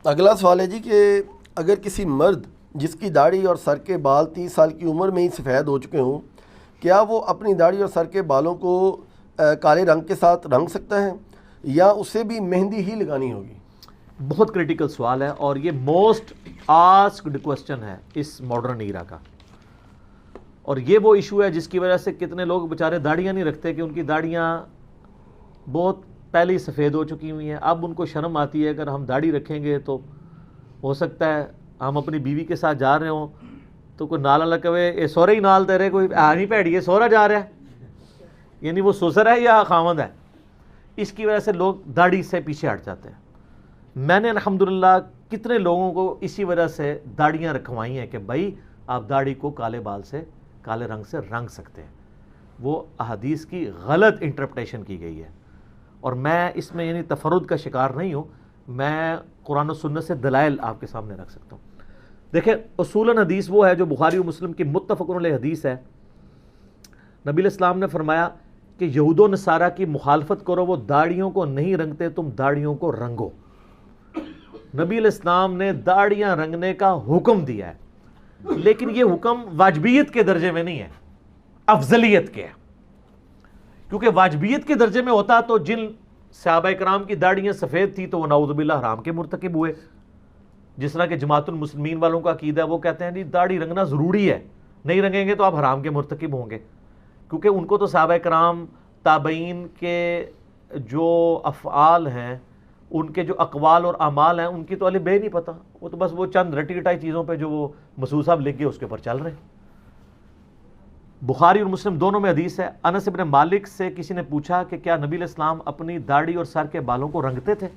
اگلا سوال ہے جی کہ اگر کسی مرد جس کی داڑھی اور سر کے بال 30 سال کی عمر میں ہی سفید ہو چکے ہوں، کیا وہ اپنی داڑھی اور سر کے بالوں کو کالے رنگ کے ساتھ رنگ سکتا ہے یا اسے بھی مہندی ہی لگانی ہوگی؟ بہت کریٹیکل سوال ہے اور یہ موسٹ آسکڈ کوسچن ہے اس ماڈرن ایرا کا، اور یہ وہ ایشو ہے جس کی وجہ سے کتنے لوگ بیچارے داڑیاں نہیں رکھتے کہ ان کی داڑیاں بہت پہلے ہی سفید ہو چکی ہوئی ہیں. اب ان کو شرم آتی ہے اگر ہم داڑھی رکھیں گے تو ہو سکتا ہے ہم اپنی بیوی کے ساتھ جا رہے ہوں تو کوئی نالا لگے اے سورے ہی نال تیرے کوئی نہیں پیڑی ہے سورا جا رہا ہے، یعنی وہ سسر ہے یا خاوند ہے. اس کی وجہ سے لوگ داڑھی سے پیچھے ہٹ جاتے ہیں. میں نے الحمدللہ کتنے لوگوں کو اسی وجہ سے داڑیاں رکھوائی ہیں کہ بھائی آپ داڑھی کو کالے بال سے کالے رنگ سے رنگ سکتے ہیں. وہ احادیث کی غلط انٹرپریٹیشن کی گئی ہے اور میں اس میں یعنی تفرد کا شکار نہیں ہوں، میں قرآن و سنت سے دلائل آپ کے سامنے رکھ سکتا ہوں. دیکھیں اصولاً حدیث وہ ہے جو بخاری و مسلم کی متفق علیہ حدیث ہے. نبی علیہ السلام نے فرمایا کہ یہود و نصارہ کی مخالفت کرو، وہ داڑھیوں کو نہیں رنگتے، تم داڑھیوں کو رنگو. نبی علیہ السلام نے داڑھیاں رنگنے کا حکم دیا ہے، لیکن یہ حکم واجبیت کے درجے میں نہیں ہے، افضلیت کے ہے. کیونکہ واجبیت کے درجے میں ہوتا تو جن صحابہ کرام کی داڑیاں سفید تھی تو وہ نعوذ باللہ حرام کے مرتکب ہوئے. جس طرح کہ جماعت المسلمین والوں کا عقیدہ ہے، وہ کہتے ہیں جی داڑھی رنگنا ضروری ہے، نہیں رنگیں گے تو آپ حرام کے مرتکب ہوں گے. کیونکہ ان کو تو صحابہ کرام تابعین کے جو افعال ہیں، ان کے جو اقوال اور اعمال ہیں، ان کی تو الف بے نہیں پتہ، وہ تو بس وہ چند رٹی رٹائی چیزوں پہ جو وہ مسعود صاحب لکھ گئے اس کے اوپر چل رہے ہیں. بخاری اور مسلم دونوں میں حدیث ہے. انس ابن مالک سے کسی نے پوچھا کہ کیا نبی علیہ السلام اپنی داڑھی اور سر کے بالوں کو رنگتے تھے؟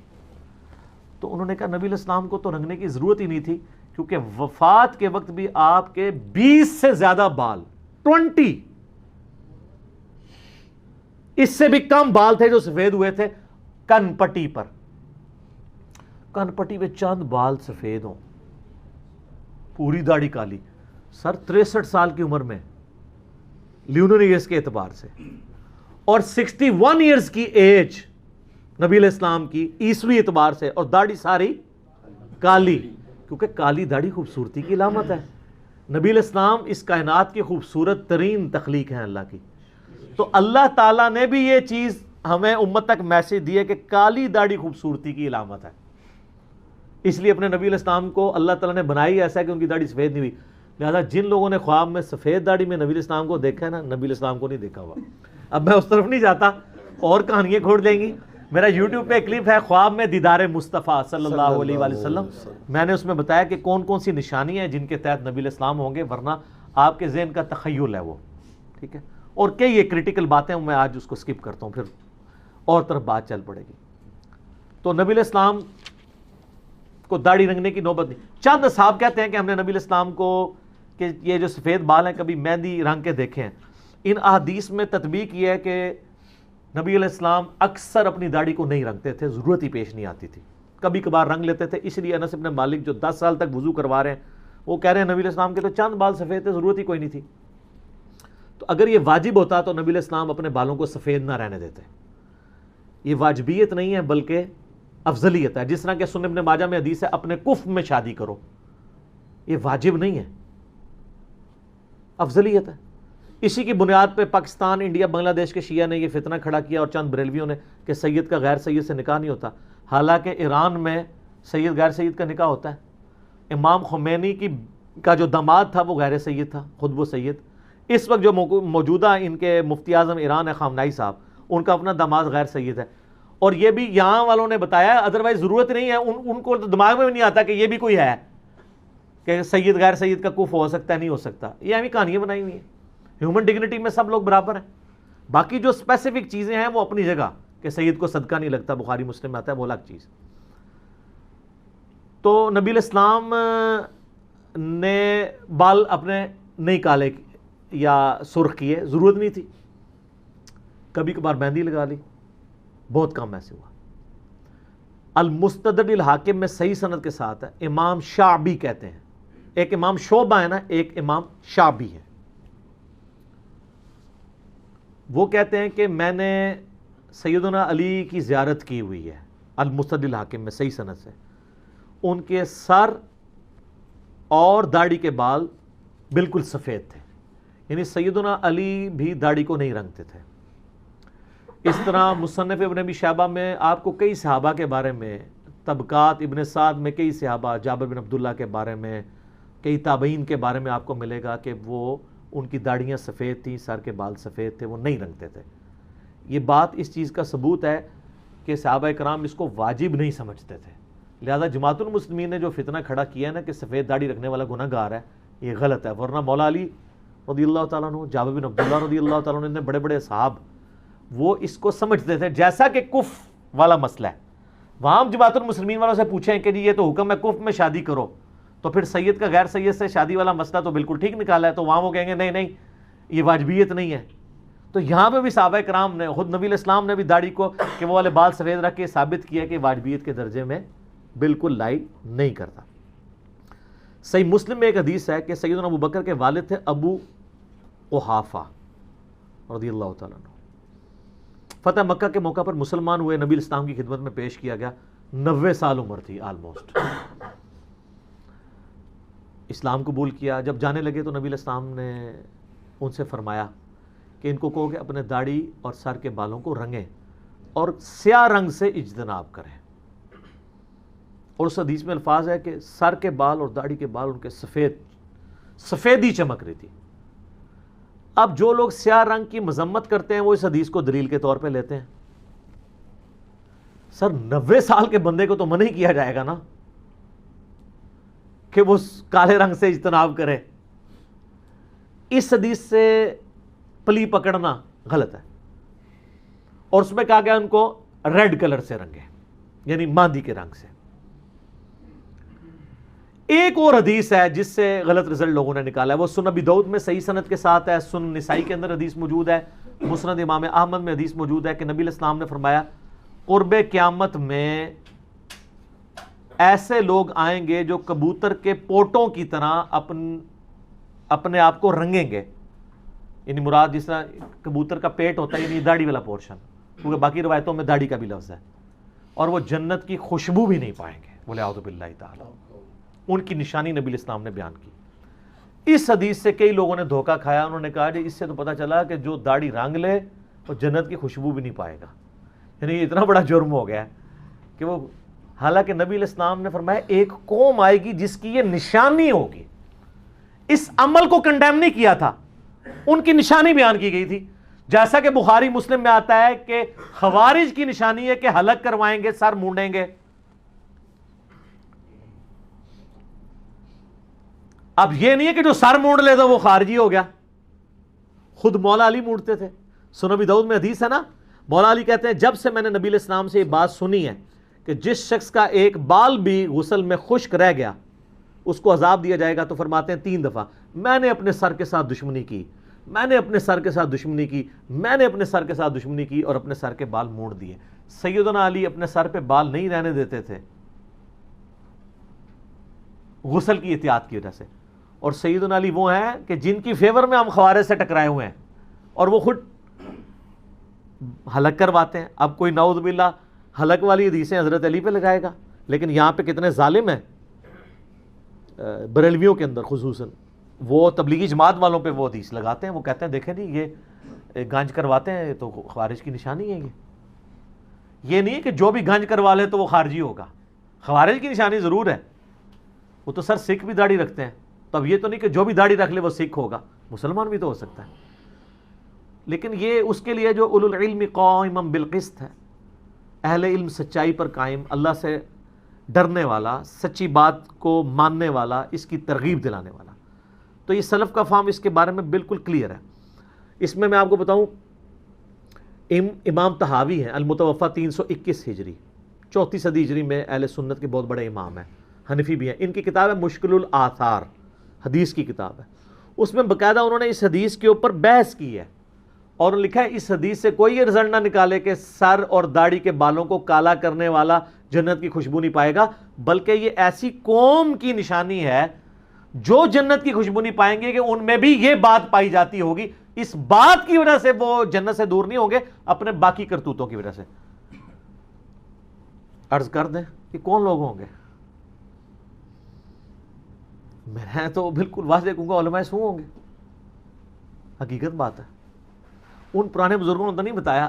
تو انہوں نے کہا نبی علیہ السلام کو تو رنگنے کی ضرورت ہی نہیں تھی، کیونکہ وفات کے وقت بھی آپ کے 20 سے زیادہ بال 20 اس سے بھی کم بال تھے جو سفید ہوئے تھے کن پٹی پر. کن پٹی پہ چند بال سفید ہوں، پوری داڑھی کالی. سر 63 سال کی عمر میں لیونر ایئرز کے اعتبار سے، اور 61 ایئرز کی ایج نبی علیہ السلام کی عیسوی اعتبار سے، اور داڑھی ساری کالی، کیونکہ کالی داڑھی خوبصورتی کی علامت ہے. نبی علیہ السلام اس کائنات کی خوبصورت ترین تخلیق ہیں اللہ کی. تو اللہ تعالیٰ نے بھی یہ چیز ہمیں امت تک میسج دی ہے کہ کالی داڑھی خوبصورتی کی علامت ہے. اس لیے اپنے نبی علیہ السلام کو اللہ تعالیٰ نے بنائی ایسا کہ ان کی داڑھی سفید نہیں ہوئی. لہٰذا جن لوگوں نے خواب میں سفید داڑھی میں نبی علیہ السلام کو دیکھا ہے نا، نبی علیہ السلام کو نہیں دیکھا ہوا. اب میں اس طرف نہیں جاتا، اور کہانیاں کھوڑ دیں گی. میرا یوٹیوب پہ کلپ ہے خواب میں دیدار مصطفیٰ صلی اللہ علیہ وآلہ وسلم. میں نے اس میں بتایا کہ کون کون سی نشانیاں ہیں جن کے تحت نبی علیہ السلام ہوں گے، ورنہ آپ کے ذہن کا تخیل ہے وہ. ٹھیک ہے، اور کئی یہ کریٹیکل باتیں میں آج اس کو سکپ کرتا ہوں، پھر اور طرف بات چل پڑے گی. تو نبی علیہ السلام کو داڑھی رنگنے کی نوبت نہیں. چند اصحاب کہتے ہیں کہ ہم نے نبی علیہ السلام کو کہ یہ جو سفید بال ہیں کبھی مہندی رنگ کے دیکھے ہیں. ان احادیث میں تطبیق یہ ہے کہ نبی علیہ السلام اکثر اپنی داڑھی کو نہیں رنگتے تھے، ضرورت ہی پیش نہیں آتی تھی، کبھی کبھار رنگ لیتے تھے. اس لیے انس ابن مالک جو 10 سال تک وضو کروا رہے ہیں، وہ کہہ رہے ہیں نبی علیہ السلام کے تو چند بال سفید تھے، ضرورت ہی کوئی نہیں تھی. تو اگر یہ واجب ہوتا تو نبی علیہ السلام اپنے بالوں کو سفید نہ رہنے دیتے. یہ واجبیت نہیں ہے بلکہ افضلیت ہے. جس طرح کہ سنن ابن ماجہ میں حدیث ہے اپنے کف میں شادی کرو، یہ واجب نہیں ہے، افضلیت ہے. اسی کی بنیاد پہ پاکستان، انڈیا، بنگلہ دیش کے شیعہ نے یہ فتنہ کھڑا کیا، اور چند بریلویوں نے، کہ سید کا غیر سید سے نکاح نہیں ہوتا. حالانکہ ایران میں سید غیر سید کا نکاح ہوتا ہے. امام خمینی کا جو داماد تھا وہ غیر سید تھا، خود وہ سید. اس وقت جو موجودہ ان کے مفتی اعظم ایران ہے خامنائی صاحب، ان کا اپنا داماد غیر سید ہے. اور یہ بھی یہاں والوں نے بتایا، ادروائز ضرورت نہیں ہے، ان کو دماغ میں بھی نہیں آتا کہ یہ بھی کوئی ہے کہ سید غیر سید کا کف ہو سکتا ہے، نہیں ہو سکتا. یہ ہمیں کہانیاں بنائی ہوئی ہیں. ہیومن ڈگنیٹی میں سب لوگ برابر ہیں. باقی جو اسپیسیفک چیزیں ہیں وہ اپنی جگہ، کہ سید کو صدقہ نہیں لگتا، بخاری مسلم میں آتا ہے، وہ الگ چیز. تو نبی علیہ السلام نے بال اپنے نہیں کالے یا سرخ کیے، ضرورت نہیں تھی. کبھی کبھار مہندی لگا لی، بہت کم ایسے ہوا. المستدرک الحاکم میں صحیح سند کے ساتھ ہے، امام شعبی کہتے ہیں، ایک امام شعبہ ہے نا، ایک امام شعبی ہے. وہ کہتے ہیں کہ میں نے سیدنا علی کی زیارت کی ہوئی ہے، المستدرک الحاکم میں صحیح سند سے، ان کے سر اور داڑھی کے بال بالکل سفید تھے، یعنی سیدنا علی بھی داڑھی کو نہیں رنگتے تھے۔ اس طرح مصنف ابن ابی شیبہ میں آپ کو کئی صحابہ کے بارے میں، طبقات ابن سعد میں کئی صحابہ، جابر بن عبداللہ کے بارے میں، کئی تابعین کے بارے میں آپ کو ملے گا کہ وہ ان کی داڑھیاں سفید تھیں، سر کے بال سفید تھے، وہ نہیں رنگتے تھے۔ یہ بات اس چیز کا ثبوت ہے کہ صحابہ کرام اس کو واجب نہیں سمجھتے تھے، لہذا جماعت المسلمین نے جو فتنہ کھڑا کیا ہے نا کہ سفید داڑھی رکھنے والا گناہ گار ہے، یہ غلط ہے۔ ورنہ مولا علی رضی اللہ تعالیٰ عنہ، جابر بن عبداللہ رضی اللہ تعالیٰ عنہ، بڑے بڑے صحاب وہ اس کو سمجھتے تھے، جیسا کہ کف والا مسئلہ ہے۔ وہاں ہم جماعت المسلمین والوں سے پوچھیں کہ جی یہ تو حکم ہے کف میں شادی کرو، تو پھر سید کا غیر سید سے شادی والا مسئلہ تو بالکل ٹھیک نکالا ہے، تو وہاں وہ کہیں گے نہیں نہیں یہ واجبیت نہیں ہے۔ تو یہاں پہ بھی صحابہ کرام نے، خود نبی الاسلام نے بھی داڑھی کو کہ وہ والے بال سفید رکھ کے ثابت کیا کہ واجبیت کے درجے میں بالکل لائق نہیں کرتا۔ صحیح مسلم میں ایک حدیث ہے کہ سیدنا ابو بکر کے والد تھے ابو قحافہ رضی اللہ تعالیٰ عنہ، فتح مکہ کے موقع پر مسلمان ہوئے، نبی الاسلام کی خدمت میں پیش کیا گیا، 90 سال عمر تھی آلموسٹ، اسلام قبول کیا۔ جب جانے لگے تو نبی الاسلام نے ان سے فرمایا کہ ان کو کہو کہ اپنے داڑھی اور سر کے بالوں کو رنگیں اور سیاہ رنگ سے اجتناب کریں، اور اس حدیث میں الفاظ ہے کہ سر کے بال اور داڑھی کے بال ان کے سفیدی چمک رہی تھی۔ اب جو لوگ سیاہ رنگ کی مذمت کرتے ہیں وہ اس حدیث کو دلیل کے طور پہ لیتے ہیں۔ سر 90 سال کے بندے کو تو منع ہی کیا جائے گا نا کہ وہ کالے رنگ سے اجتناب کرے، اس حدیث سے پلی پکڑنا غلط ہے۔ اور اس میں کہا گیا ان کو ریڈ کلر سے رنگے، یعنی ماندی کے رنگ سے۔ ایک اور حدیث ہے جس سے غلط رزلٹ لوگوں نے نکالا ہے، وہ سنن ابی داؤد میں صحیح سند کے ساتھ ہے، سنن نسائی کے اندر حدیث موجود ہے، مسند امام احمد میں حدیث موجود ہے کہ نبی علیہ السلام نے فرمایا قرب قیامت میں ایسے لوگ آئیں گے جو کبوتر کے پوٹوں کی طرح اپنے آپ کو رنگیں گے، یعنی مراد جس طرح کبوتر کا پیٹ ہوتا ہے، یعنی داڑھی والا پورشن، کیونکہ باقی روایتوں میں داڑھی کا بھی لفظ ہے، اور وہ جنت کی خوشبو بھی نہیں پائیں گے، وَلِعَوْذُ بِاللَّهِ تعالی۔ ان کی نشانی نبی الاسلام نے بیان کی۔ اس حدیث سے کئی لوگوں نے دھوکہ کھایا، انہوں نے کہا کہ اس سے تو پتہ چلا کہ جو داڑھی رنگ لے وہ جنت کی خوشبو بھی نہیں پائے گا، یعنی یہ اتنا بڑا جرم ہو گیا ہے کہ وہ، حالانکہ نبی الاسلام نے فرمایا ایک قوم آئے گی جس کی یہ نشانی ہوگی، اس عمل کو کنڈیم نہیں کیا تھا، ان کی نشانی بیان کی گئی تھی، جیسا کہ بخاری مسلم میں آتا ہے کہ خوارج کی نشانی ہے کہ حلق کروائیں گے، سر مونڈیں گے۔ اب یہ نہیں ہے کہ جو سر مونڈ لے تو وہ خارجی ہو گیا، خود مولا علی مونڈتے تھے۔ سنن ابی داؤد میں حدیث ہے نا، مولا علی کہتے ہیں جب سے میں نے نبی علیہ السلام سے یہ بات سنی ہے کہ جس شخص کا ایک بال بھی غسل میں خشک رہ گیا اس کو عذاب دیا جائے گا، تو فرماتے ہیں 3 دفعہ میں نے اپنے سر کے ساتھ دشمنی کی، میں نے اپنے سر کے ساتھ دشمنی کی، میں نے اپنے سر کے ساتھ دشمنی کی، اور اپنے سر کے بال مونڈ دیے۔ سیدنا علی اپنے سر پہ بال نہیں رہنے دیتے تھے غسل کی احتیاط کی وجہ سے، اور سیدنا علی وہ ہیں کہ جن کی فیور میں ہم خوارج سے ٹکرائے ہوئے ہیں، اور وہ خود حلق کرواتے ہیں۔ اب کوئی نعوذ باللہ حلق والی حدیثیں حضرت علی پہ لگائے گا، لیکن یہاں پہ کتنے ظالم ہیں بریلویوں کے اندر خصوصاً، وہ تبلیغی جماعت والوں پہ وہ حدیث لگاتے ہیں، وہ کہتے ہیں دیکھیں جی یہ گنج کرواتے ہیں تو خوارج کی نشانی ہے۔ یہ نہیں ہے کہ جو بھی گنج کروا لے تو وہ خارجی ہوگا، خوارج کی نشانی ضرور ہے۔ وہ تو سر سکھ بھی داڑھی رکھتے ہیں، تو اب یہ تو نہیں کہ جو بھی داڑھی رکھ لے وہ سکھ ہوگا، مسلمان بھی تو ہو سکتا ہے، لیکن یہ اس کے لیے جو اولو العلم قائما بالقسط ہے، اہل علم سچائی پر قائم، اللہ سے ڈرنے والا، سچی بات کو ماننے والا، اس کی ترغیب دلانے والا، تو یہ سلف کا فہم اس کے بارے میں بالکل کلیئر ہے۔ اس میں آپ کو بتاؤں، امام طحاوی ہیں، المتوفا 321 ہجری، 34 صدی ہجری میں اہل سنت کے بہت بڑے امام ہیں، حنفی بھی ہیں۔ ان کی کتاب ہے مشکل الآثار، حدیث کی کتاب ہے، اس میں باقاعدہ انہوں نے اس حدیث کے اوپر بحث کی ہے، اور لکھا ہے اس حدیث سے کوئی یہ رزلٹ نہ نکالے کہ سر اور داڑھی کے بالوں کو کالا کرنے والا جنت کی خوشبو نہیں پائے گا، بلکہ یہ ایسی قوم کی نشانی ہے جو جنت کی خوشبو نہیں پائیں گے کہ ان میں بھی یہ بات پائی جاتی ہوگی، اس بات کی وجہ سے وہ جنت سے دور نہیں ہوں گے، اپنے باقی کرتوتوں کی وجہ سے۔ عرض کر دیں کہ کون لوگ ہوں گے؟ میں تو بالکل واضح کہوں گا علماء سو ہوں گے، حقیقت بات ہے. ان پرانے بزرگوں نے تو نہیں بتایا،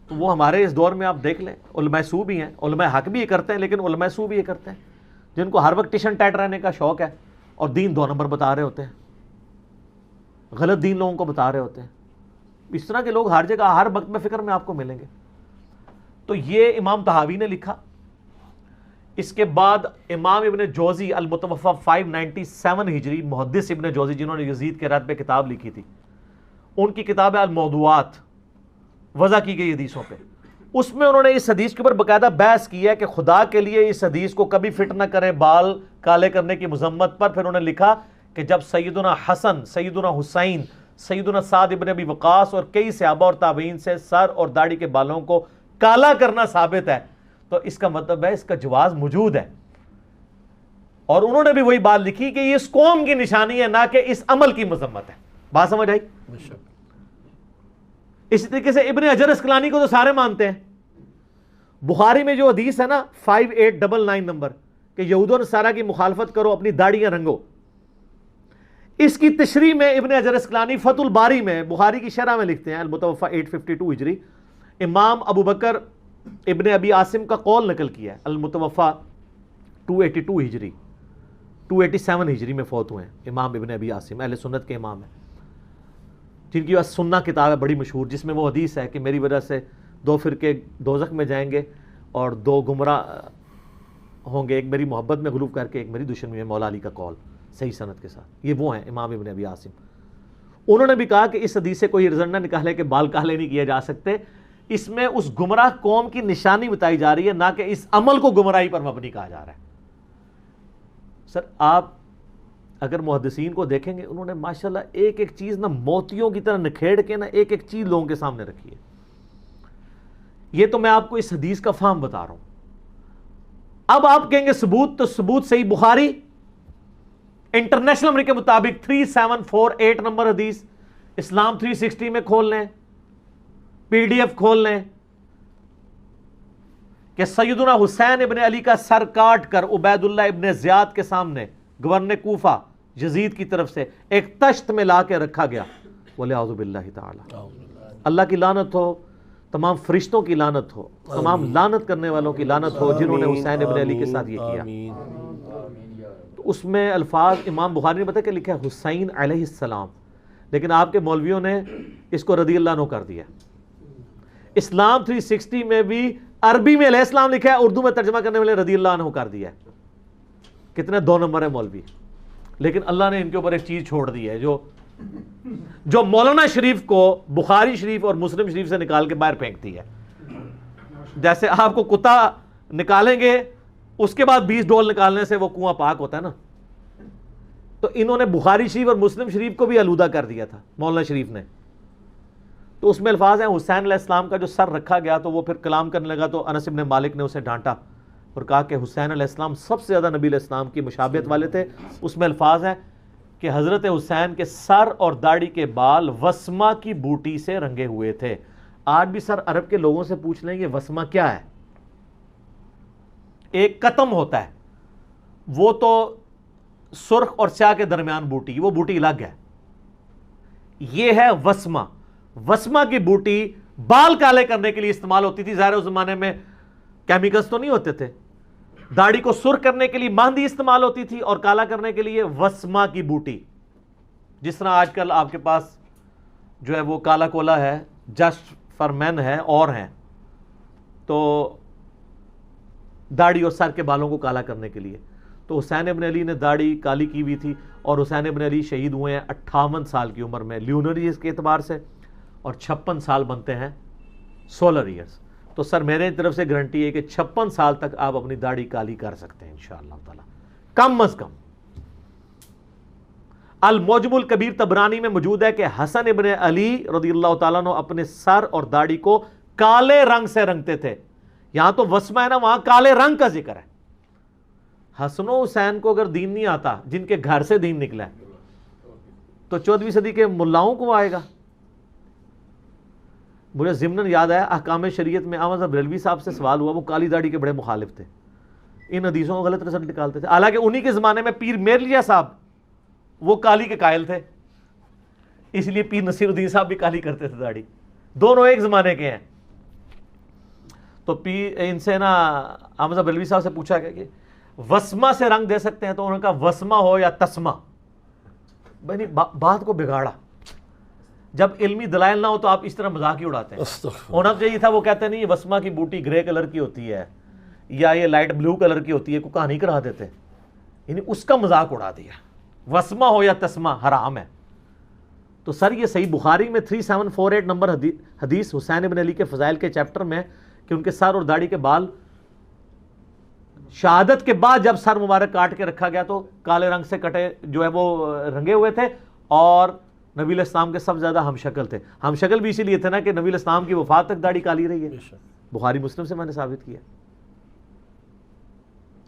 تو وہ ہمارے اس دور میں آپ دیکھ لیں علماء سو بھی ہیں، علماء حق بھی یہ کرتے ہیں، لیکن علماء سو بھی یہ کرتے ہیں جن کو ہر وقت ٹیشن ٹائٹ رہنے کا شوق ہے اور دین 2 نمبر بتا رہے ہوتے ہیں، غلط دین لوگوں کو بتا رہے ہوتے ہیں. اس طرح کے لوگ ہر جگہ ہر وقت میں فکر میں آپ کو ملیں گے. تو یہ امام طحاوی نے لکھا. اس کے بعد امام ابن جوزی المتوفی 597 ہجری، محدث ابن جوزی جنہوں نے یزید کے رد پہ کتاب لکھی تھی، ان کی کتاب ہے الموضوعات، وضع کی گئی حدیثوں پہ. اس میں انہوں نے اس حدیث کے اوپر باقاعدہ بحث کی ہے کہ خدا کے لیے اس حدیث کو کبھی فٹ نہ کریں بال کالے کرنے کی مذمت پر. پھر انہوں نے لکھا کہ جب سیدنا حسن، سیدنا حسین، سیدنا سعد ابن ابی وقاص اور کئی صحابہ اور تابعین سے سر اور داڑھی کے بالوں کو کالا کرنا ثابت ہے، تو اس کا مطلب ہے اس کا جواز موجود ہے. اور انہوں نے بھی وہی بات لکھی کہ یہ اس قوم کی نشانی ہے، نہ کہ اس عمل کی مذمت ہے. بات سمجھ آئی؟ اسی طریقے سے ابن حجر اسقلانی کو تو سارے مانتے ہیں. بخاری میں جو حدیث ہے نا 5899 نمبر کہ یہود و نصارہ کی مخالفت کرو، اپنی داڑیاں رنگو، اس کی تشریح میں ابن حجر اسقلانی فتح الباری میں بخاری کی شرح میں لکھتے ہیں، المتوفی 852 ہجری، امام ابو بکر ابن ابی عاصم کا قول نقل کیا ہے، المتوفی 282 ہجری، 287 ہجری میں فوت ہوئے ہیں امام ابن ابی عاصم، اہل سنت کے امام ہیں، جن کی سنہ کتاب ہے بڑی مشہور، جس میں وہ حدیث ہے کہ میری وجہ سے 2 فرقے دوزخ میں جائیں گے اور 2 گمراہ ہوں گے، ایک میری محبت میں غلوب کر کے، ایک میری دشمنی میں. مولا علی کا قول صحیح سند کے ساتھ. یہ وہ ہیں امام ابن ابی عاصم. انہوں نے بھی کہا کہ اس حدیث سے کوئی رزلٹ نہ نکالے کہ بال کالے نہیں کیے جا سکتے، اس میں اس گمراہ قوم کی نشانی بتائی جا رہی ہے، نہ کہ اس عمل کو گمراہی پر مبنی کہا جا رہا ہے. سر آپ اگر محدثین کو دیکھیں گے، انہوں نے ماشاءاللہ ایک ایک چیز نہ موتیوں کی طرح نکھیڑ کے نہ ایک ایک چیز لوگوں کے سامنے رکھی ہے. یہ تو میں آپ کو اس حدیث کا فہم بتا رہا ہوں. اب آپ کہیں گے ثبوت، تو ثبوت صحیح بخاری انٹرنیشنل نمبر کے مطابق 3748 نمبر حدیث، اسلام 360 میں کھول لیں، PDF کھول لیں کہ سیدنا حسین ابن علی کا سر کاٹ کر عبید اللہ ابن زیاد کے سامنے گورنر کوفہ یزید کی طرف سے ایک تشت میں لا کے رکھا گیا. وَلِعَوْذُ بِاللَّهِ تَعَالَى، اللہ کی لعنت ہو، تمام فرشتوں کی لعنت ہو، تمام لعنت کرنے والوں کی لعنت ہو جنہوں نے حسین ابن علی کے ساتھ یہ کیا. تو اس میں الفاظ امام بخاری نے بتا کہ لکھا ہے حسین علیہ السلام، لیکن آپ کے مولویوں نے اس کو رضی اللہ عنہ کر دیا. اسلام 360 میں بھی عربی میں علیہ السلام لکھا ہے، اردو میں ترجمہ کرنے والے رضی اللہ عنہ کر دیا ہے. کتنے 2 نمبر ہے مولوی. لیکن اللہ نے ان کے اوپر ایک چیز چھوڑ دی ہے جو مولانا شریف کو بخاری شریف اور مسلم شریف سے نکال کے باہر پھینکتی ہے. جیسے آپ کو کتا نکالیں گے اس کے بعد 20 ڈول نکالنے سے وہ کنواں پاک ہوتا ہے نا، تو انہوں نے بخاری شریف اور مسلم شریف کو بھی آلودہ کر دیا تھا مولانا شریف نے. تو اس میں الفاظ ہیں حسین علیہ السلام کا جو سر رکھا گیا تو وہ پھر کلام کرنے لگا، تو انس بن مالک نے اسے ڈانٹا اور کہا کہ حسین علیہ السلام سب سے زیادہ نبی علیہ السلام کی مشابہت والے تھے. اس میں الفاظ ہیں کہ حضرت حسین کے سر اور داڑھی کے بال وسما کی بوٹی سے رنگے ہوئے تھے. آج بھی سر عرب کے لوگوں سے پوچھ لیں گے وسما کیا ہے. ایک قطم ہوتا ہے، وہ تو سرخ اور سیاہ کے درمیان بوٹی، وہ بوٹی الگ ہے. یہ ہے وسما. وسما کی بوٹی بال کالے کرنے کے لیے استعمال ہوتی تھی. ظاہر اس زمانے میں کیمیکلز تو نہیں ہوتے تھے. داڑھی کو سرخ کرنے کے لیے مہندی استعمال ہوتی تھی اور کالا کرنے کے لیے وسما کی بوٹی. جس طرح آج کل آپ کے پاس جو ہے وہ کالا کولا ہے، جسٹ فار مین ہے اور ہیں، تو داڑھی اور سر کے بالوں کو کالا کرنے کے لیے. تو حسین ابن علی نے داڑھی کالی کی ہوئی تھی اور حسین ابن علی شہید ہوئے ہیں 58 سال کی عمر میں لیونر ایئرز کے اعتبار سے، اور 56 سال بنتے ہیں سولر ایئرز. تو سر میرے طرف سے گارنٹی ہے کہ 56 سال تک آپ اپنی داڑھی کالی کر سکتے ہیں انشاءاللہ تعالی، کم از کم. المعجم الکبیر طبرانی میں موجود ہے کہ حسن ابن علی رضی اللہ تعالیٰ عنہ اپنے سر اور داڑھی کو کالے رنگ سے رنگتے تھے. یہاں تو وسمہ ہے نا، وہاں کالے رنگ کا ذکر ہے. حسن و حسین کو اگر دین نہیں آتا، جن کے گھر سے دین نکلا ہے، تو 14ویں صدی کے ملاؤں کو آئے گا. مجھے ضمناً یاد آیا احکام شریعت میں احمد بریلوی صاحب سے سوال ہوا، وہ کالی داڑھی کے بڑے مخالف تھے. ان حدیثوں کو غلط رزلٹ نکالتے تھے. حالانکہ انہی کے زمانے میں پیر میرلیہ صاحب وہ کالی کے قائل تھے, اس لیے پیر نصیر الدین صاحب بھی کالی کرتے تھے داڑھی, دونوں ایک زمانے کے ہیں. تو ان سے نا احمد بریلوی صاحب سے پوچھا گیا کہ وسمہ سے رنگ دے سکتے ہیں, تو انہوں نے کہا وسمہ ہو یا تسمہ. بھائی بات کو بگاڑا, جب علمی دلائل نہ ہو تو آپ اس طرح مذاق ہی اڑاتے ہیں. ہونا چاہیے تھا وہ کہتے نہیں یہ وسمہ کی بوٹی گرے کلر کی ہوتی ہے یا یہ لائٹ بلو کلر کی ہوتی ہے, کوئی کہانی کرا دیتے, یعنی اس کا مذاق اڑا دیا. وسمہ ہو یا تسمہ حرام ہے. تو سر یہ صحیح بخاری میں 3748 نمبر حدیث حسین ابن علی کے فضائل کے چیپٹر میں کہ ان کے سر اور داڑھی کے بال شہادت کے بعد جب سر مبارک کاٹ کے رکھا گیا تو کالے رنگ سے کٹے جو ہے وہ رنگے ہوئے تھے, اور نبی علیہ السلام کے سب زیادہ ہم شکل تھے. ہم شکل بھی اسی لیے تھے نا کہ نبی علیہ السلام کی وفات تک داڑھی کالی رہی ہے. بخاری مسلم سے میں نے ثابت کیا.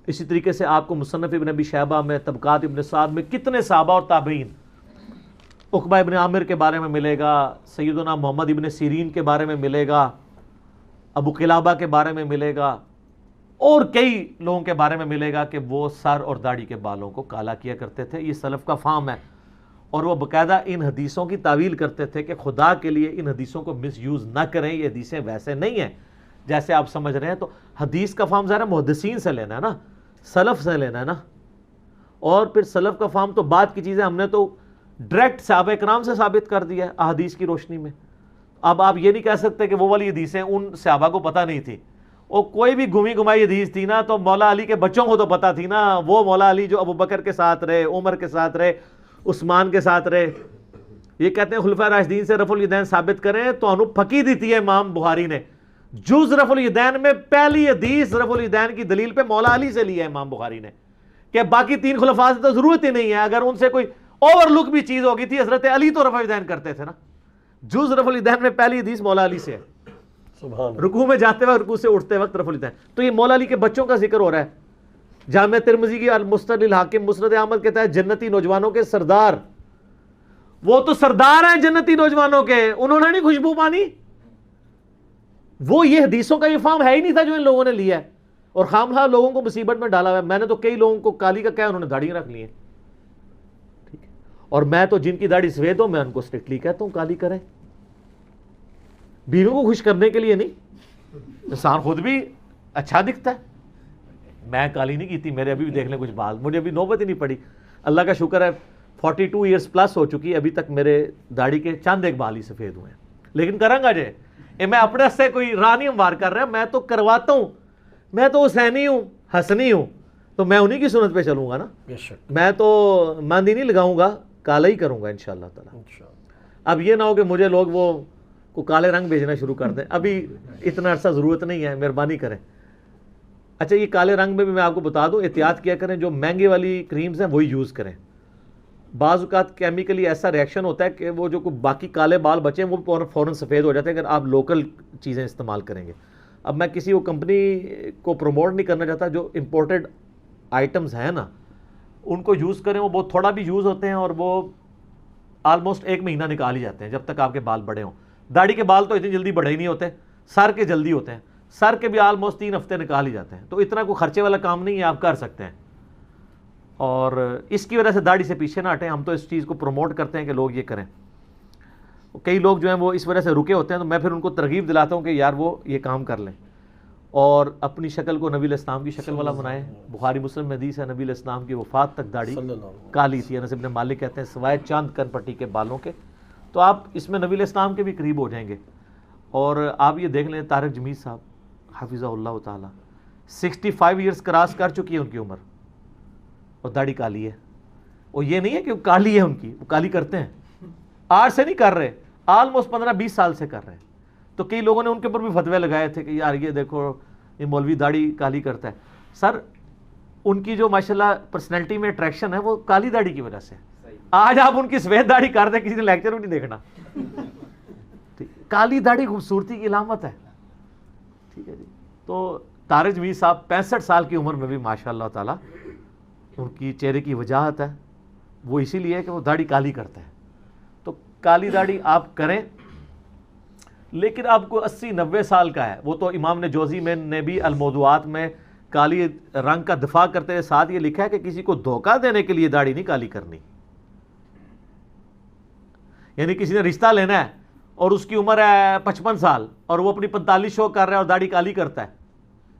اسی طریقے سے آپ کو مصنف ابن ابی شیبہ میں, طبقات ابن سعد میں کتنے صحابہ اور تابعین, عقبہ ابن عامر کے بارے میں ملے گا, سیدنا محمد ابن سیرین کے بارے میں ملے گا, ابو قلابہ کے بارے میں ملے گا, اور کئی لوگوں کے بارے میں ملے گا کہ وہ سر اور داڑھی کے بالوں کو کالا کیا کرتے تھے. یہ سلف کا فہم ہے, اور وہ باقاعدہ ان حدیثوں کی تعویل کرتے تھے کہ خدا کے لیے ان حدیثوں کو مس یوز نہ کریں, یہ حدیثیں ویسے نہیں ہیں جیسے آپ سمجھ رہے ہیں. تو حدیث کا فہم ذرا محدثین سے لینا ہے نا, سلف سے لینا ہے نا, اور پھر سلف کا فہم تو بعد کی چیزیں ہم نے تو ڈائریکٹ صحابہ کرام سے ثابت کر دیا ہے احادیث کی روشنی میں. اب آپ یہ نہیں کہہ سکتے کہ وہ والی حدیثیں ان صحابہ کو پتہ نہیں تھی. وہ کوئی بھی گمی گمائی حدیث تھی نا تو مولا علی کے بچوں کو تو پتہ تھی نا. وہ مولا علی جو ابو بکر کے ساتھ رہے, عمر کے ساتھ رہے, عثمان کے ساتھ رہے. یہ کہتے ہیں خلفاء راشدین سے رفع الیدین ثابت کریں تو انو پھکی دیتی ہے امام بخاری نے. جز رفع الیدین میں پہلی حدیث رفع الیدین کی دلیل پہ مولا علی سے لی ہے امام بخاری نے, کہ باقی تین خلفاء سے تو ضرورت ہی نہیں ہے. اگر ان سے کوئی اوور لک بھی چیز ہوگی تھی, حضرت علی تو رفع الیدین کرتے تھے نا. جز رفع الیدین میں پہلی حدیث مولا علی سے ہے, رکوع میں جاتے وقت, رکوع سے اٹھتے وقت رفع الیدین. تو یہ مولا علی کے بچوں کا ذکر ہو رہا ہے. جامع ترمذی کی المسند للحاکم مسند احمد کہتا ہے جنتی نوجوانوں کے سردار, وہ تو سردار ہیں جنتی نوجوانوں کے, انہوں نے نہیں خوشبو پانی. وہ یہ حدیثوں کا یہ فہم ہے ہی نہیں تھا جو ان لوگوں نے لیا ہے, اور خام خواہ لوگوں کو مصیبت میں ڈالا ہوا ہے. میں نے تو کئی لوگوں کو کالی کا کہا, انہوں نے داڑھی رکھ لی ہے, ٹھیک ہے. اور میں تو جن کی داڑھی سفید ہو میں ان کو اسٹرکٹلی کہتا ہوں کالی کریں, بیوی کو خوش کرنے کے لیے نہیں. انسان خود بھی اچھا دکھتا ہے. میں کالی نہیں کی تھی, میرے ابھی بھی دیکھ لیں کچھ بال, مجھے ابھی نوبت ہی نہیں پڑی. اللہ کا شکر ہے 42 ایئرس پلس ہو چکی, ابھی تک میرے داڑھی کے چند ایک بال ہی سفید ہوئے ہیں. لیکن کروں گا جے, میں اپنے سے کوئی راہ نہیں ہموار کر رہا, میں تو کرواتا ہوں. میں تو حسینی ہوں, حسنی ہوں, تو میں انہی کی سنت پہ چلوں گا نا. میں تو مہندی نہیں لگاؤں گا, کالا ہی کروں گا انشاءاللہ تعالی. اب یہ نہ ہو کہ مجھے لوگ وہ کو کالے رنگ بھیجنا شروع کر دیں, ابھی اتنا عرصہ ضرورت نہیں ہے, مہربانی کریں. اچھا یہ کالے رنگ میں بھی میں آپ کو بتا دوں, احتیاط کیا کریں, جو مہنگے والی کریمز ہیں وہی یوز کریں. بعض اوقات کیمیکلی ایسا ریئیکشن ہوتا ہے کہ وہ جو باقی کالے بال بچے ہیں وہ فوراً سفید ہو جاتے ہیں اگر آپ لوکل چیزیں استعمال کریں گے. اب میں کسی وہ کمپنی کو پروموٹ نہیں کرنا چاہتا, جو امپورٹڈ آئٹمز ہیں نا ان کو یوز کریں. وہ بہت تھوڑا بھی یوز ہوتے ہیں اور وہ آلموسٹ 1 مہینہ نکال ہی جاتے ہیں جب تک آپ کے بال بڑے ہوں. داڑھی کے بال تو اتنی جلدی بڑے ہی نہیں ہوتے, سر کے جلدی ہوتے ہیں, سر کے بھی آلموسٹ 3 ہفتے نکال ہی جاتے ہیں. تو اتنا کوئی خرچے والا کام نہیں ہے, آپ کر سکتے ہیں. اور اس کی وجہ سے داڑھی سے پیچھے نہ ہٹیں, ہم تو اس چیز کو پروموٹ کرتے ہیں کہ لوگ یہ کریں. کئی لوگ جو ہیں وہ اس وجہ سے رکے ہوتے ہیں, تو میں پھر ان کو ترغیب دلاتا ہوں کہ یار وہ یہ کام کر لیں اور اپنی شکل کو نبی علیہ السلام کی شکل والا بنائیں. بخاری مسلم میں حدیث ہے نبی علیہ السلام کی وفات تک داڑھی کالی تھی. انس بن مالک کہتے ہیں سوائے چاند کن پٹی کے بالوں کے. تو آپ اس میں نبی علیہ السلام کے بھی قریب ہو جائیں گے. اور آپ یہ دیکھ لیں طارق جمیل صاحب حفظہ اللہ تعالی 65 ایئرس کراس کر چکی ہے ان کی عمر, اور داڑھی کالی ہے. اور یہ نہیں ہے کہ وہ کالی ہے ان کی, وہ کالی کرتے ہیں, آج سے نہیں کر رہے, آلموسٹ 15-20 سال سے کر رہے ہیں. تو کئی لوگوں نے ان کے اوپر بھی فتوے لگائے تھے کہ یار یہ دیکھو یہ مولوی داڑھی کالی کرتا ہے. سر ان کی جو ماشاءاللہ پرسنالٹی میں اٹریکشن ہے وہ کالی داڑھی کی وجہ سے. آج آپ ان کی سفید داڑھی کر دیں, کسی نے لیکچر بھی نہیں دیکھنا. کالی داڑھی خوبصورتی کی علامت ہے, ٹھیک ہے جی. تو طارق جمیل صاحب 65 سال کی عمر میں بھی ماشاءاللہ تعالی ان کی چہرے کی وجاہت ہے, وہ اسی لیے کہ وہ داڑھی کالی کرتا ہے. تو کالی داڑھی آپ کریں, لیکن آپ کو 80-90 سال کا ہے, وہ تو امام نے جوزی میں نے بھی الموضوعات میں کالی رنگ کا دفاع کرتے ہوئے ساتھ یہ لکھا ہے کہ کسی کو دھوکہ دینے کے لیے داڑھی نہیں کالی کرنی. یعنی کسی نے رشتہ لینا ہے اور اس کی عمر ہے 55 سال اور وہ اپنی 45 شو کر رہا ہے اور داڑھی کالی کرتا ہے,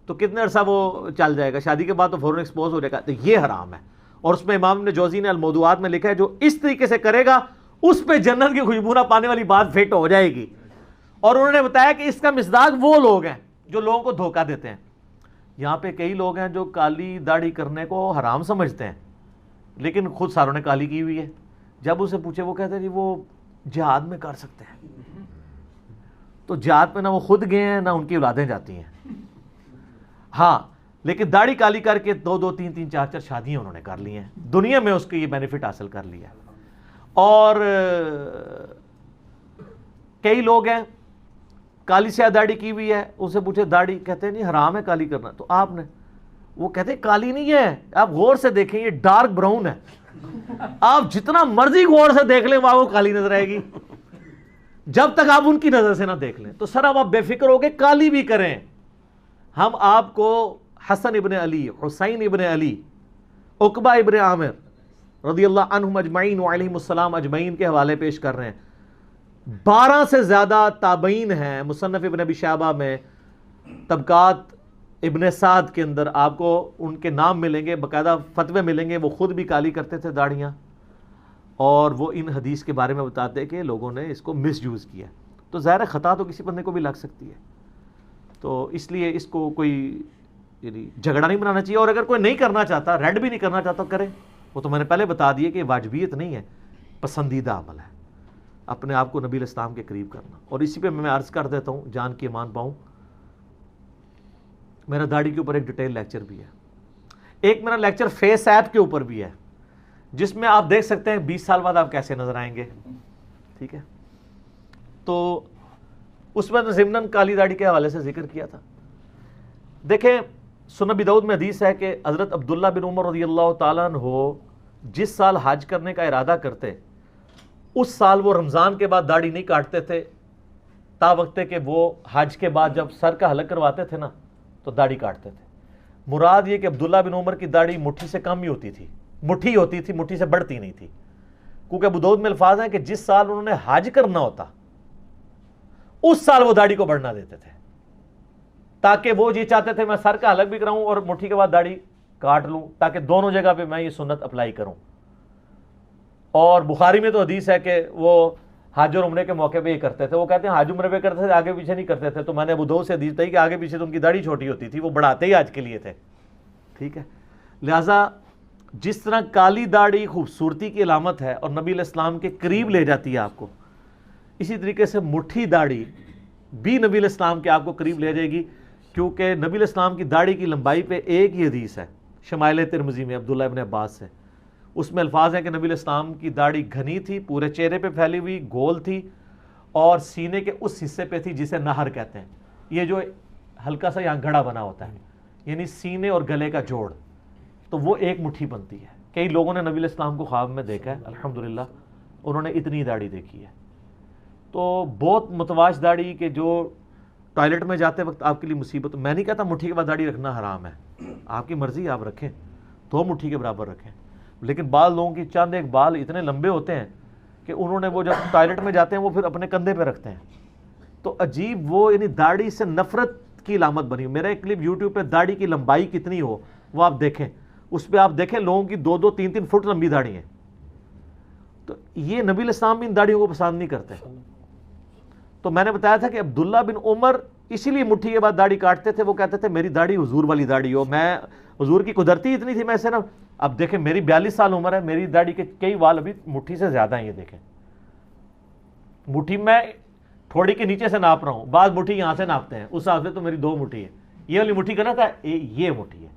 تو کتنے عرصہ وہ چل جائے گا؟ شادی کے بعد تو فوراً ایکسپوز ہو جائے گا. تو یہ حرام ہے. اور اس میں امام ابن جوزی نے الموضوعات میں لکھا ہے جو اس طریقے سے کرے گا اس پہ جنت کی خوشبو نہ پانے والی بات فٹ ہو جائے گی. اور انہوں نے بتایا کہ اس کا مصداق وہ لوگ ہیں جو لوگوں کو دھوکہ دیتے ہیں. یہاں پہ کئی لوگ ہیں جو کالی داڑھی کرنے کو حرام سمجھتے ہیں لیکن خود ساروں نے کالی کی ہوئی ہے. جب اسے پوچھے وہ کہتے ہیں جی وہ جہاد میں کر سکتے ہیں. تو جہاد پہ نہ وہ خود گئے ہیں نہ ان کی اولادیں جاتی ہیں. ہاں لیکن داڑھی کالی کر کے 2 3 3 4 4 شادیاں انہوں نے کر لی ہیں, دنیا میں اس کے یہ بینیفٹ حاصل کر لیا. اور کئی لوگ ہیں کالی سیاہ داڑھی کی ہوئی ہے, ان سے پوچھے داڑھی, کہتے ہیں نہیں حرام ہے کالی کرنا. تو آپ نے, وہ کہتے ہیں کالی نہیں ہے, آپ غور سے دیکھیں یہ ڈارک براؤن ہے. آپ جتنا مرضی غور سے دیکھ لیں وہ کالی نظر آئے گی جب تک آپ ان کی نظر سے نہ دیکھ لیں. تو سر اب آپ بے فکر ہو کے کالی بھی کریں. ہم آپ کو حسن ابن علی, حسین ابن علی, عقبہ ابن عامر رضی اللہ عنہم اجمعین وعلیہم السلام اجمعین کے حوالے پیش کر رہے ہیں. 12 سے زیادہ تابعین ہیں. مصنف ابن ابی شیبہ میں, طبقات ابن سعد کے اندر آپ کو ان کے نام ملیں گے, باقاعدہ فتوے ملیں گے. وہ خود بھی کالی کرتے تھے داڑیاں, اور وہ ان حدیث کے بارے میں بتاتے کہ لوگوں نے اس کو مس یوز کیا. تو ظاہر خطا تو کسی بندے کو بھی لگ سکتی ہے, تو اس لیے اس کو کوئی یعنی جھگڑا نہیں بنانا چاہیے. اور اگر کوئی نہیں کرنا چاہتا, ریڈ بھی نہیں کرنا چاہتا, کرے. وہ تو میں نے پہلے بتا دیا کہ واجبیت نہیں ہے, پسندیدہ عمل ہے اپنے آپ کو نبی الاسلام کے قریب کرنا. اور اسی پہ میں عرض کر دیتا ہوں جان کی امان پاؤں, میرا داڑھی کے اوپر ایک ڈیٹیل لیکچر بھی ہے. ایک میرا لیکچر فیس ایپ کے اوپر بھی ہے جس میں آپ دیکھ سکتے ہیں 20 سال بعد آپ کیسے نظر آئیں گے. ٹھیک ہے, تو اس میں ضمناً کالی داڑھی کے حوالے سے ذکر کیا تھا. دیکھیں سنن ابی داؤد میں حدیث ہے کہ حضرت عبداللہ بن عمر رضی اللہ تعالیٰ عنہ جس سال حج کرنے کا ارادہ کرتے اس سال وہ رمضان کے بعد داڑھی نہیں کاٹتے تھے, تا وقت کہ وہ حج کے بعد جب سر کا حلق کرواتے تھے نا تو داڑھی کاٹتے تھے. مراد یہ کہ عبداللہ بن عمر کی داڑھی مٹھی سے کم ہی ہوتی تھی, مٹھی ہوتی تھی, مٹھی سے بڑھتی نہیں تھی. کیونکہ ابو داؤد میں الفاظ ہیں کہ جس سال انہوں نے حج کرنا ہوتا اس سال وہ داڑھی کو بڑھنا دیتے تھے, تاکہ وہ یہ چاہتے تھے میں سر کا حلق بھی کراؤں اور مٹھی کے بعد داڑھی کاٹ لوں, تاکہ دونوں جگہ پہ میں یہ سنت اپلائی کروں. اور بخاری میں تو حدیث ہے کہ وہ حج اور عمرے کے موقع پہ یہ کرتے تھے. وہ کہتے ہیں حج عمرے پہ کرتے تھے, آگے پیچھے نہیں کرتے تھے. تو میں نے ابو داؤد سے حدیث دی کہ آگے پیچھے تو ان کی داڑھی چھوٹی ہوتی تھی, وہ بڑھاتے ہی حج کے لیے تھے. ٹھیک ہے, لہٰذا جس طرح کالی داڑھی خوبصورتی کی علامت ہے اور نبی علیہ السلام کے قریب لے جاتی ہے آپ کو, اسی طریقے سے مٹھی داڑھی بھی نبی علیہ السلام کے آپ کو قریب لے جائے گی. کیونکہ نبی علیہ السلام کی داڑھی کی لمبائی پہ ایک ہی حدیث ہے شمائل ترمذی میں عبداللہ ابن عباس سے. اس میں الفاظ ہیں کہ نبی علیہ السلام کی داڑھی گھنی تھی, پورے چہرے پہ پھیلی ہوئی, گول تھی, اور سینے کے اس حصے پہ تھی جسے نہر کہتے ہیں. یہ جو ہلکا سا یہاں گھڑا بنا ہوتا ہے, یعنی سینے اور گلے کا جوڑ, تو وہ ایک مٹھی بنتی ہے. کئی لوگوں نے نبی علیہ السلام کو خواب میں دیکھا ہے, الحمدللہ انہوں نے اتنی داڑھی دیکھی ہے. تو بہت متواش داڑھی کہ جو ٹوائلٹ میں جاتے وقت آپ کے لیے مصیبت. میں نہیں کہتا مٹھی کے بعد داڑھی رکھنا حرام ہے, آپ کی مرضی, آپ رکھیں, 2 مٹھی کے برابر رکھیں. لیکن بعض لوگوں کی چند ایک بال اتنے لمبے ہوتے ہیں کہ انہوں نے وہ جب ٹوائلٹ میں جاتے ہیں وہ پھر اپنے کندھے پہ رکھتے ہیں. تو عجیب, وہ یعنی داڑھی سے نفرت کی علامت بنی. میرا ایک کلپ یوٹیوب پہ داڑھی کی لمبائی کتنی ہو وہ آپ دیکھیں, اس پہ آپ دیکھیں لوگوں کی 2 3 3 فٹ لمبی داڑھی ہیں. تو یہ نبی علیہ السلام بھی ان داڑھیوں کو پسند نہیں کرتے. تو میں نے بتایا تھا کہ عبداللہ بن عمر اسی لیے مٹھی کے بعد داڑھی کاٹتے تھے. وہ کہتے تھے میری داڑھی حضور والی داڑھی ہو, میں حضور کی قدرتی اتنی تھی, میں سے نا, اب دیکھیں میری 42 سال عمر ہے, میری داڑھی کے کئی وال ابھی مٹھی سے زیادہ ہیں. یہ دیکھیں مٹھی میں تھوڑی کے نیچے سے ناپ رہا ہوں, بعض مٹھی یہاں سے ناپتے ہیں, اس حساب سے تو میری 2 مٹھی ہے. یہ والی مٹھی کرنا تھا, یہ مٹھی ہے.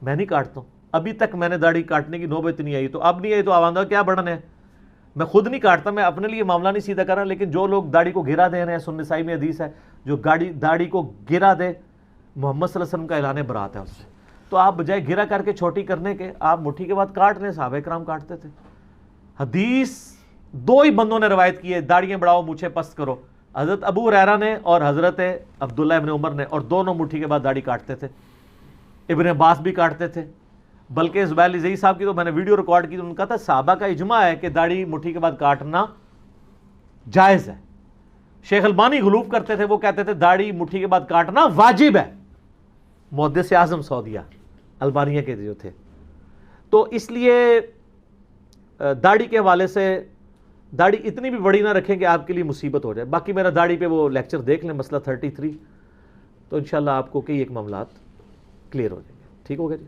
میں نہیں کاٹتا ہوں, ابھی تک میں نے داڑھی کاٹنے کی نوبت نہیں آئی. تو اب نہیں آئی تو آواندہ کیا بڑھنا ہے. میں خود نہیں کاٹتا, میں اپنے لیے معاملہ نہیں سیدھا کر رہا. لیکن جو لوگ داڑھی کو گرا دے رہے ہیں, سنن نسائی میں حدیث ہے جو داڑھی کو گرا دے محمد صلی اللہ علیہ وسلم کا اعلان برات ہے اس سے. تو آپ بجائے گرا کر کے چھوٹی کرنے کے آپ مٹھی کے بعد کاٹ لیں. صحابہ کرام کاٹتے تھے. حدیث 2 ہی بندوں نے روایت کی ہے, داڑیاں بڑھاؤ مونچھیں پست کرو, حضرت ابو ہریرہ نے اور حضرت عبداللہ ابن عمر نے, اور دونوں مٹھی کے بعد داڑھی کاٹتے تھے. ابن عباس بھی کاٹتے تھے، بلکہ زبیر زئی صاحب کی تو میں نے ویڈیو ریکارڈ کی تو ان کا تھا صحابہ کا اجماع ہے کہ داڑھی مٹھی کے بعد کاٹنا جائز ہے۔ شیخ البانی غلوف کرتے تھے، وہ کہتے تھے داڑھی مٹھی کے بعد کاٹنا واجب ہے، محدث اعظم سعودیہ البانیہ کے جو تھے۔ تو اس لیے داڑھی کے حوالے سے داڑھی اتنی بھی بڑی نہ رکھیں کہ آپ کے لیے مصیبت ہو جائے۔ باقی میرا داڑھی پہ وہ لیکچر دیکھ لیں، مسئلہ 33، تو انشاءاللہ آپ کو کئی ایک معاملات کلیئر ہو جائیں گے۔ ٹھیک ہو گیا جی؟